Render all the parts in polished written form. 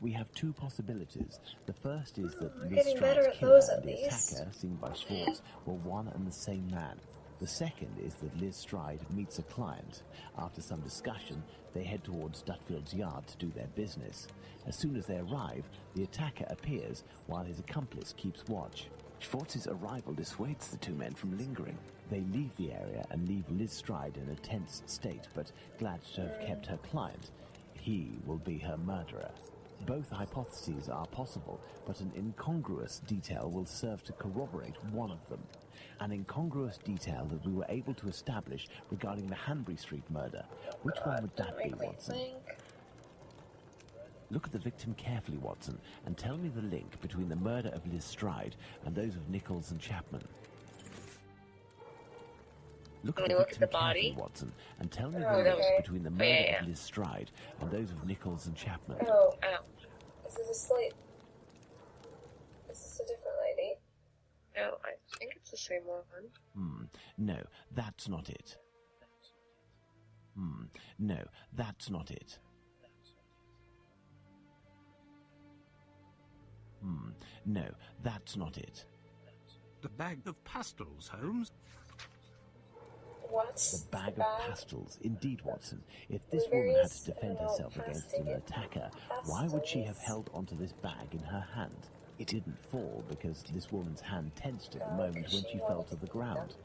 We have two possibilities. The first is that We're Liz getting better Stride's at killer those and at the least. attacker, seen by Schwartz, were one and the same man. The second is that Liz Stride meets a client. After some discussion, they head towards Dutfield's yard to do their business. As soon as they arrive, the attacker appears while his accomplice keeps watch. Schwartz's arrival dissuades the two men from lingering. They leave the area and leave Liz Stride in a tense state, but glad to have kept her client. He will be her murderer. Both hypotheses are possible, but an incongruous detail will serve to corroborate one of them. An incongruous detail that we were able to establish regarding the Hanbury Street murder. Which one would that be, Watson? Look at the victim carefully, Watson, and tell me the link between the murder of Liz Stride and those of Nichols and Chapman. Look at the victim carefully, Watson, and tell me the link between the murder of Liz Stride and those of Nichols and Chapman. Oh, this is a slate. This is a different lady. No, I think it's the same one. No, that's not it. No, that's not it. No, that's not it. The bag of pastels, Holmes. What? The bag of pastels. Indeed, Watson. If this woman had to defend herself against an attacker, why would she have held onto this bag in her hand? It didn't fall because this woman's hand tensed at the moment when she fell to the ground.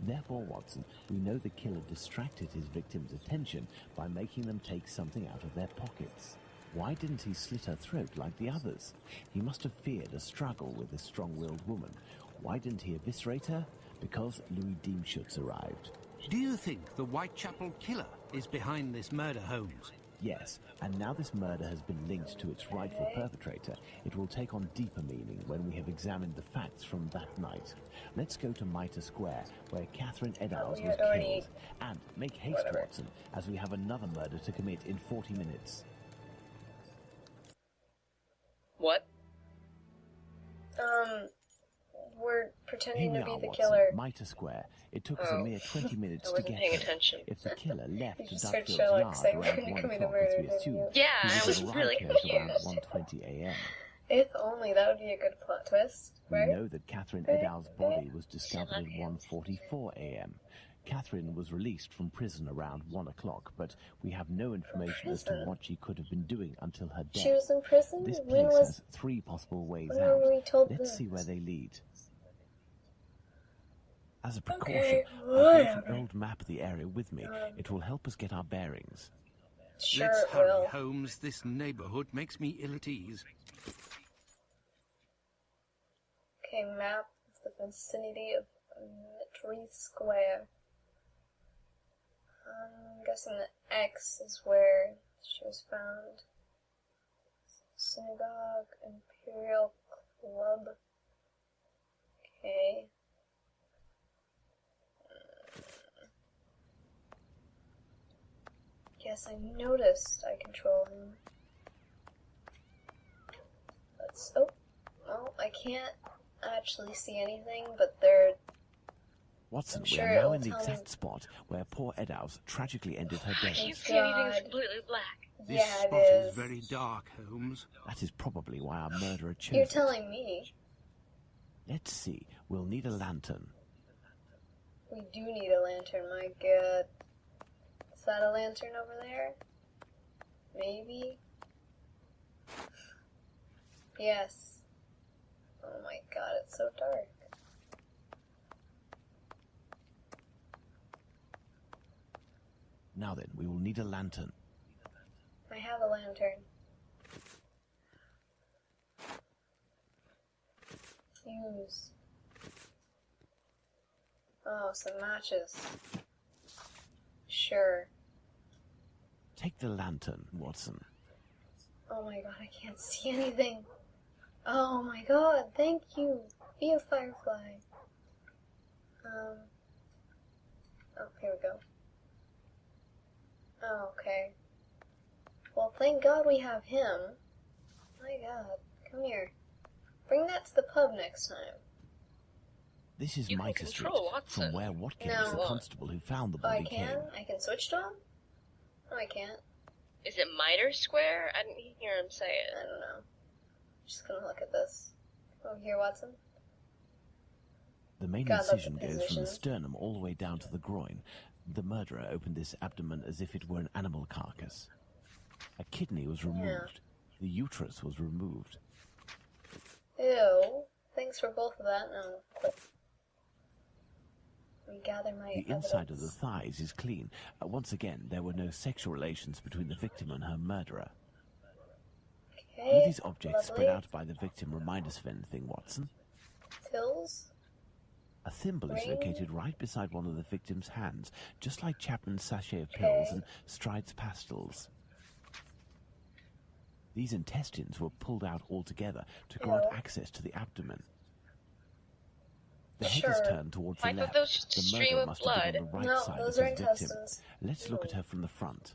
Therefore, Watson, we know the killer distracted his victim's attention by making them take something out of their pockets. Why didn't he slit her throat like the others? He must have feared a struggle with this strong-willed woman. Why didn't he eviscerate her? Because Louis Diemschutz arrived. Do you think the Whitechapel killer is behind this murder, Holmes? Yes, and now this murder has been linked to its rightful perpetrator, it will take on deeper meaning when we have examined the facts from that night. Let's go to Mitre Square, where Catherine Eddowes was killed. And make haste, Watson, as we have another murder to commit in 40 minutes. What? We're pretending to be the Watson, killer. Mitre Square. It took us a mere 20 minutes to get paying there. attention. If the killer left You just Dutfield's heard Sherlock yard say around we're gonna 1 commit a o'clock, murder, as we didn't assumed, you? Yeah, he I would was have really arrived here at around confused. 1:20 a.m. If only, that would be a good plot twist, right? We know that Catherine Eddowes' body was discovered at 1:44 a.m. Catherine was released from prison around 1 o'clock, but we have no information as to what she could have been doing until her death. She was in prison? This When place was... has 3 possible ways when out. were we told Let's this? see where they lead. As a precaution, Okay, I have an old map of the area with me. It will help us get our bearings. Sure Let's it hurry, will. Holmes. This neighborhood makes me ill at ease. Okay, map of the vicinity of Mitre Square. I'm guessing the X is where she was found. Synagogue, Imperial Club. Okay. Yes, I noticed I control him. Let's... oh, well, I can't actually see anything, but they're... Watson, I'm sure we are now it'll in the tell exact me. spot where poor Eddowes tragically ended her I death. can't see anything. It's God. completely black. This Yeah, spot it is is. very dark, Holmes. That is probably why our murderer chose You're it. telling me. Let's see. We'll need a lantern. We do need a lantern, my god. Is that a lantern over there? Maybe? Yes. Oh my god, it's so dark. Now then, we will need a lantern. I have a lantern. Use. Oh, some matches. Sure. Take the lantern, Watson. Oh my god, I can't see anything. Oh my god, thank you. Be a firefly. Oh, here we go. Oh, okay. Well, thank God we have him. My god, come here. Bring that to the pub next time. This is You can Mitre Street, control Watson. from where Watkins, No. the constable who found the Oh, I body, can? came. I can switch to him? No, I can't. Is it miter square? I didn't hear him say it. I don't know. Just gonna look at this. Over here, Watson. The main God, that's incision the goes from the position. sternum all the way down to the groin. The murderer opened this abdomen as if it were an animal carcass. A kidney was removed. The uterus was removed. Ew. Thanks for both of that. No, quick. Regather my The inside of evidence. the thighs is clean. Once again, there were no sexual relations between the victim and her murderer. Do Okay. these objects lovely. spread out by the victim remind us of anything, Watson? Tills. A thimble is Ring? located right beside one of the victim's hands, just like Chapman's sachet of pills Okay. and Stride's pastils. These intestines were pulled out altogether to grant Ew. access to the abdomen. The head is Sure. turned towards the I thought left. that was just a The stream murderer of must have been on blood. the right No, side those of are his victim. intestines. Let's look at her from the front.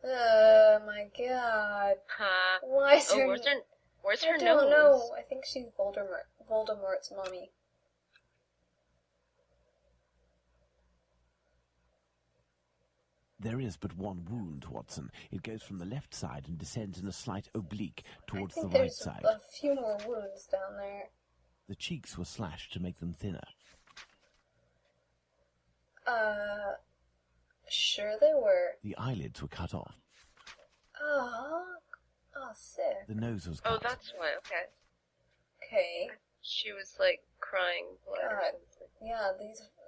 Oh my god. Huh. Why is Oh, her... where's I her don't nose? know. I think she's Voldemort's mommy. There is but one wound, Watson. It goes from the left side and descends in a slight oblique towards I the think right there's side. a few more wounds down there. The cheeks were slashed to make them thinner. Sure they were. The eyelids were cut off. Oh, sick. The nose was Oh, cut. that's why. Okay. Okay. She was like crying blood or God. something. Yeah,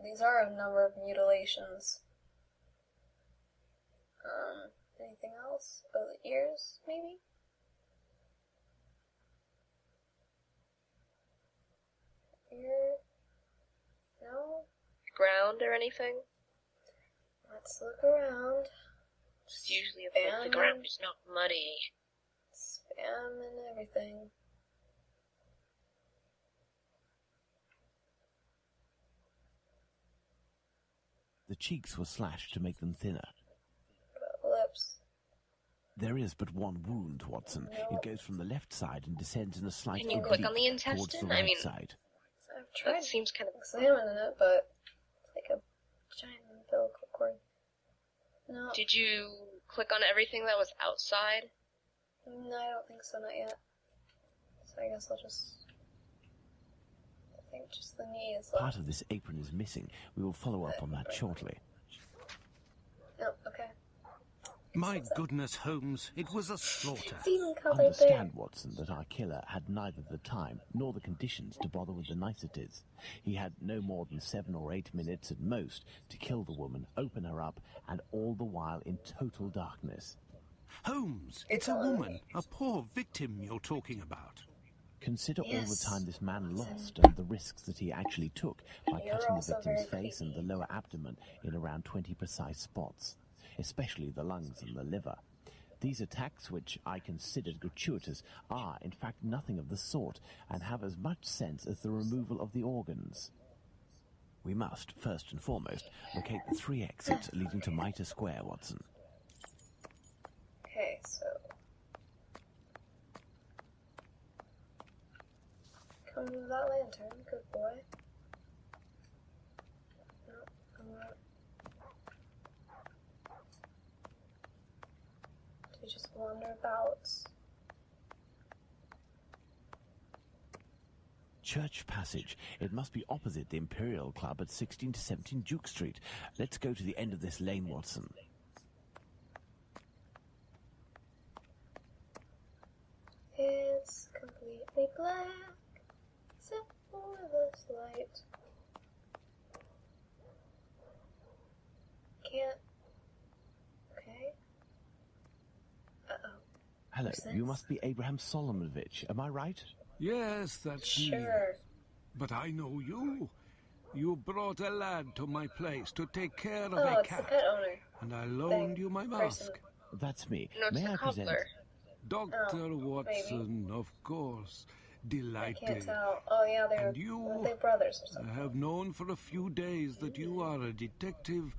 these are a number of mutilations. Anything else? Oh, the ears, maybe? Ear? No? Ground or anything? Let's look around. It's usually if like, the ground is not muddy. Spam and everything. The cheeks were slashed to make them thinner. Lips. There is but one wound, Watson. No. It goes from the left side and descends in a slight Can you oblique click on the towards the intestine? right I mean, side. I've tried that seems kind of... examining it, but it's like a giant umbilical cord. No. Did you click on everything that was outside? No, I don't think so, not yet. So I guess I'll just... I think just the knee is left. Part of this apron is missing. We will follow up on that shortly. No, okay. My goodness, Holmes, it was a slaughter. It's even colored Understand, Watson, that our killer had neither the time nor the conditions to bother with the niceties. He had no more than 7 or 8 minutes at most to kill the woman, open her up, and all the while in total darkness. Holmes, it's a woman, a poor victim you're talking about. Consider all the Yes, time this man Watson. lost and the risks that he actually took by You're cutting the also victim's very face and creepy. the lower abdomen in around 20 precise spots, especially the lungs and the liver. These attacks, which I considered gratuitous, are in fact nothing of the sort and have as much sense as the removal of the organs. We must, first and foremost, locate the 3 exits leading to Mitre Square, Watson. Okay, so... Come to that lantern, good boy. No, I'm not... To just wander about. Church Passage. It must be opposite the Imperial Club at 16 to 17 Duke Street. Let's go to the end of this lane, Watson. It's completely black, except for this light. Can't... Okay. Uh-oh. Hello, Who's you this? must be Abraham Solomonovich. Am I right? Yes, that's me. Sure. But I know you. You brought a lad to my place to take care of Oh, a it's the cat, pet owner. and I loaned you my Person. mask. That's me. No, it's May the I present? cobbler. Dr. Oh, Watson, of course. I can't Delighted. tell. Oh yeah, And you? were they brothers or I something? have known for a few days that you are a detective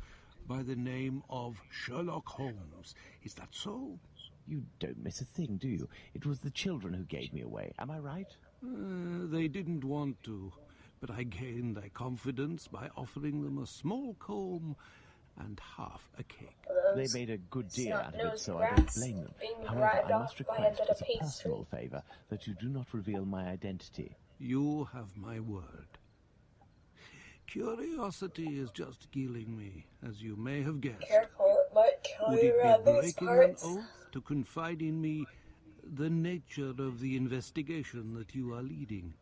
by the name of Sherlock Holmes. Is that so? You don't miss a thing, do you? It was the children who gave me away. Am I right? They didn't want to, but I gained their confidence by offering them a small comb and half a cake. They made a good deal out of it, snot-nosed so I don't rats blame them. being However, bribed I off must by a request, bit of as a pastry. personal favour, that you do not reveal my identity. You have my word. Curiosity is just killing me, as you may have guessed. Careful, it might kill Would you it around be these breaking parts. an oath to confide in me the nature of the investigation that you are leading?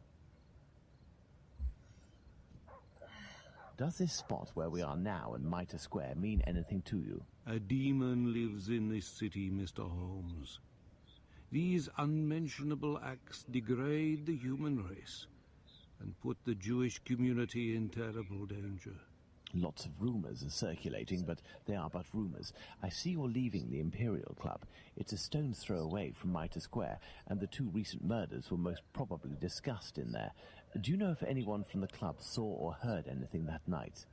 Does this spot where we are now in Mitre Square mean anything to you? A demon lives in this city, Mr. Holmes. These unmentionable acts degrade the human race and put the Jewish community in terrible danger. Lots of rumours are circulating, but they are but rumours. I see you're leaving the Imperial Club. It's a stone's throw away from Mitre Square, and the 2 recent murders were most probably discussed in there. Do you know if anyone from the club saw or heard anything that night?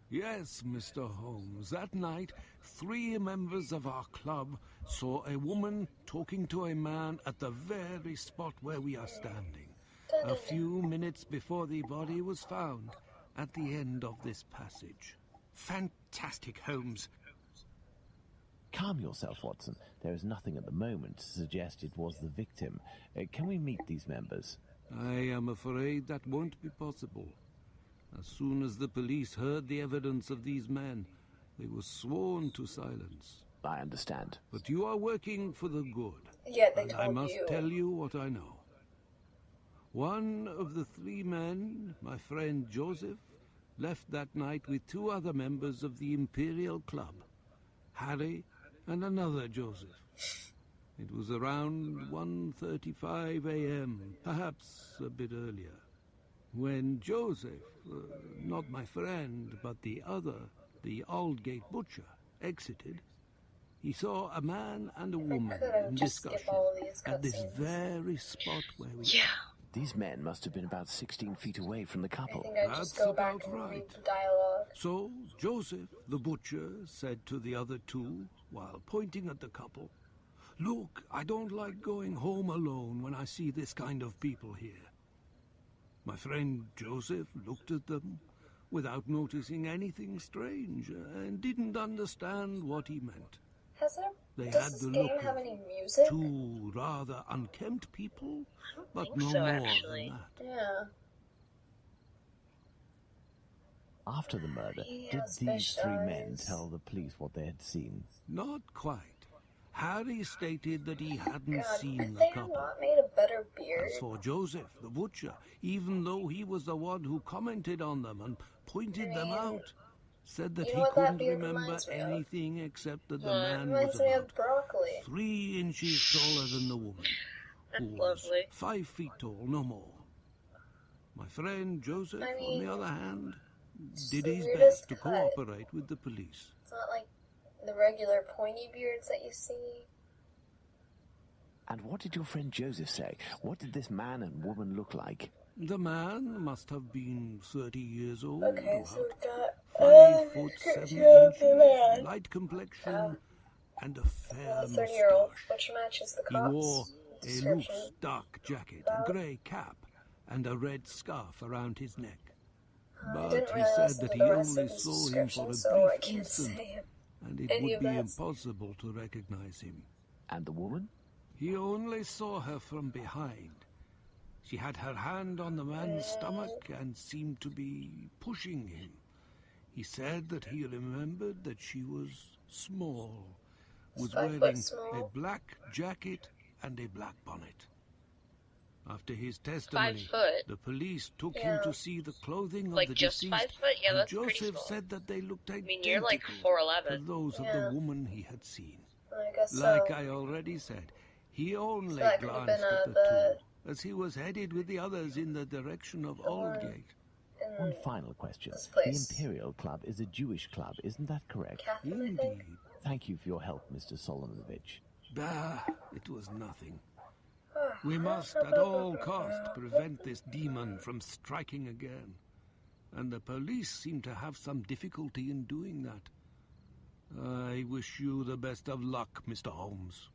Yes, Mr. Holmes. That night, 3 members of our club saw a woman talking to a man at the very spot where we are standing, a few minutes before the body was found at the end of this passage. Fantastic, Holmes. Calm yourself, Watson. There is nothing at the moment to suggest it was the victim. Can we meet these members? I am afraid that won't be possible. As soon as the police heard the evidence of these men, they were sworn to silence. I understand. But you are working for the good. Yeah, they and told I must you. tell you what I know. One of the 3 men, my friend Joseph, left that night with 2 other members of the Imperial Club, Harry and another Joseph. It was around 1:35 a.m., perhaps a bit earlier, when Joseph, not my friend, but the other, the Aldgate butcher, exited. He saw a man and a woman in just skip discussion all of these at this cutscenes. very spot where we Yeah. These men must have been about 16 feet away from the I couple. think I'd just That's go back about and read right. the dialogue. So Joseph, the butcher, said to the other 2, while pointing at the couple, "Look, I don't like going home alone when I see this kind of people here." My friend Joseph looked at them without noticing anything strange and didn't understand what he meant. They Does had this the game look have of any music? 2 rather unkempt people, but think no so, more actually. than that. Yeah. After the murder, He did has these fish 3 men eyes. tell the police what they had seen? Not quite. Harry stated that he hadn't God, seen could the they have couple. not made a better beard? As for Joseph, the butcher, even though he was the one who commented on them and pointed them out, said that you know he what that couldn't beard remember reminds me of? anything except that the What? man Reminds was me about of broccoli. 3 inches taller than the woman, who That's was lovely. 5 feet tall, no more. My friend Joseph, I on mean, the other hand, it's did the his weirdest best to cut. cooperate with the police. It's not like the regular pointy beards that you see. And what did your friend Joseph say? What did this man and woman look like? The man must have been 30 years old, Okay, so about we've got 5 foot 7 description of the inches, man. light complexion, and a fair The 30-year-old, moustache. which matches the He cops. wore a description. loose, dark jacket, a grey cap, and a red scarf around his neck. I But didn't he really said listen that to he the rest only of his saw him for description, a so I brief can't instant, say and it any would of be that. impossible to recognize him. And the woman? He only saw her from behind. She had her hand on the man's stomach and seemed to be pushing him. He said that he remembered that she was small, was 5 foot wearing small. a black jacket and a black bonnet. After his testimony, 5 foot. the police took Yeah. him to see the clothing Like of the just deceased, 5 foot? Yeah, and that's pretty Joseph small. said that they looked I identical mean, you're like to 4'11". those of Yeah. the woman he had seen. I guess Like so. I already said, he only that could have glanced been, at the the- two as he was headed with the others in the direction of Aldgate. One final question. This The place. Imperial Club is a Jewish club, isn't that correct? Catholic, I think. Indeed. Thank you for your help, Mr. Solomonovich. Bah, it was nothing. We must at all cost prevent this demon from striking again. And the police seem to have some difficulty in doing that. I wish you the best of luck, Mr. Holmes.